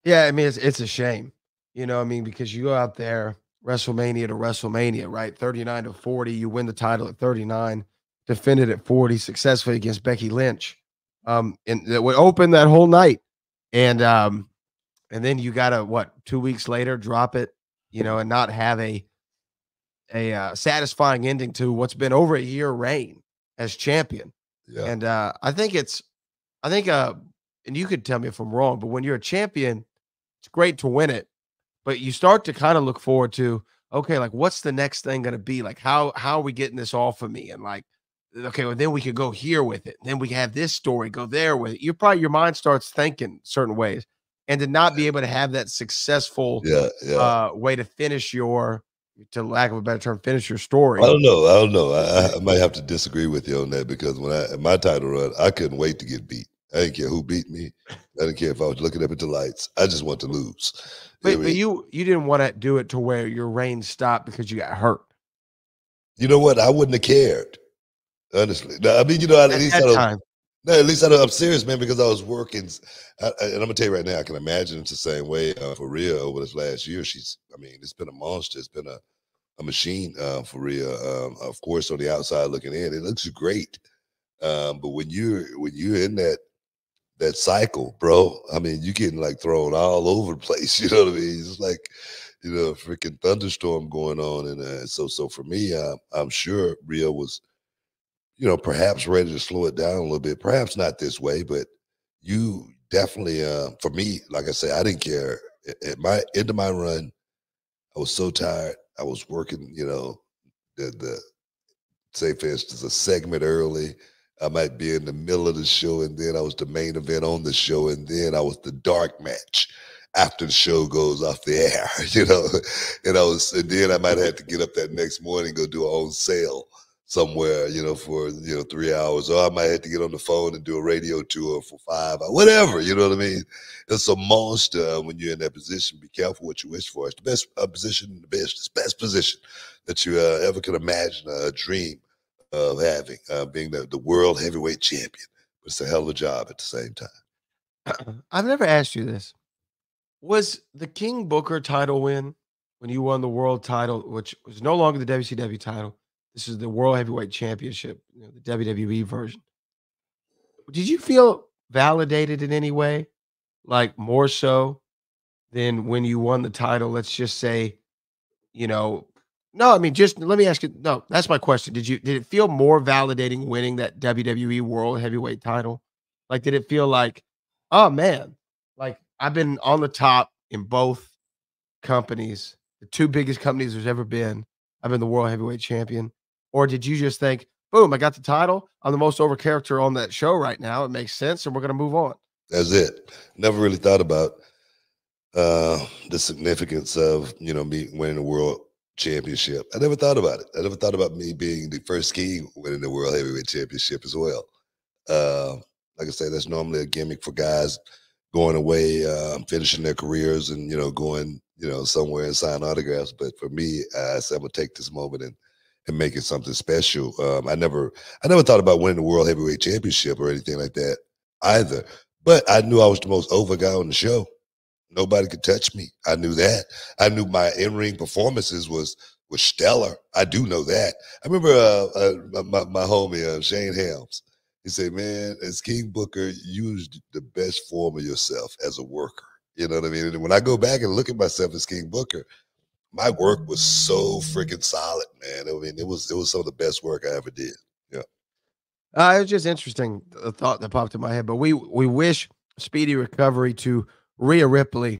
Yeah, I mean, it's a shame, you know what I mean, because you go out there, WrestleMania to WrestleMania, right? 39 to 40, you win the title at 39, defend it at 40 successfully against Becky Lynch. And that would open that whole night. And then you gotta what, 2 weeks later, drop it, and not have a satisfying ending to what's been over a year reign as champion. Yeah. And I think and you could tell me if I'm wrong, but when you're a champion, it's great to win it, but you start to kind of look forward to, okay, like what's the next thing going to be? Like how are we getting this off of me? And like, okay, well then we could go here with it. Then we have this story, go there with it. Your mind starts thinking certain ways, and to not be able to have that successful Yeah, yeah. way to finish your, to lack of a better term, finish your story. I don't know. I might have to disagree with you on that because when I my title run, I couldn't wait to get beat. I didn't care who beat me. I didn't care if I was looking up at the lights. I just want to lose. I But mean, you didn't want to do it to where your reign stopped because you got hurt you know what? I wouldn't have cared, honestly. No, I mean, at at least I that don't. time. No, at least I don't. I'm serious, man, because I was working, and I'm gonna tell you right now. I can imagine it's the same way for Rhea over this last year. I mean, it's been a monster. It's been a machine for Rhea. Of course, on the outside looking in, it looks great. But when you're in that cycle, bro, I mean, you're getting like thrown all over the place. You know what I mean? It's like a freaking thunderstorm going on, and so for me, I'm sure Rhea was perhaps ready to slow it down a little bit. Perhaps not this way, but you definitely, for me, like I say, I didn't care. At my end of my run, I was so tired. I was working, the say for instance, a segment early. I might be in the middle of the show, and then I was the main event on the show, and then I was the dark match after the show goes off the air, and then I might have to get up that next morning, go do a on sale somewhere, for 3 hours, or I might have to get on the phone and do a radio tour for 5 hours, whatever, you know what I mean? It's a monster when you're in that position. Be careful what you wish for. It's the best position, best position that you ever could imagine, a dream of having, being the world heavyweight champion. But it's a hell of a job at the same time. I've never asked you this. Was the King Booker title win when you won the world title, which was no longer the WCW title? This is the World Heavyweight Championship, the WWE version. Did you feel validated in any way? Like more so than when you won the title? Let's just say, you know, no, I mean, just let me ask you. No, that's my question. Did it feel more validating winning that WWE World Heavyweight title? Like, did it feel like, oh man, like I've been on the top in both companies, the two biggest companies there's ever been. I've been the World Heavyweight Champion. Or did you just think, boom, I got the title. I'm the most over character on that show right now. It makes sense, and we're gonna move on. That's it. Never really thought about the significance of me winning the world championship. I never thought about it. I never thought about me being the first king winning the world heavyweight championship as well. Uh, like I say, that's normally a gimmick for guys going away, finishing their careers, and going somewhere and sign autographs. But for me, I said I'm gonna take this moment and make it something special. I never thought about winning the world heavyweight championship or anything like that either. But I knew I was the most over guy on the show. Nobody could touch me. I knew that. I knew my in-ring performances was stellar. I do know that. I remember my homie Shane Helms. He said, "Man, as King Booker, you used the best form of yourself as a worker." You know what I mean? And when I go back and look at myself as King Booker, my work was so freaking solid, man. I mean, it was some of the best work I ever did. Yeah. It was just interesting, a thought that popped in my head. But we wish speedy recovery to Rhea Ripley.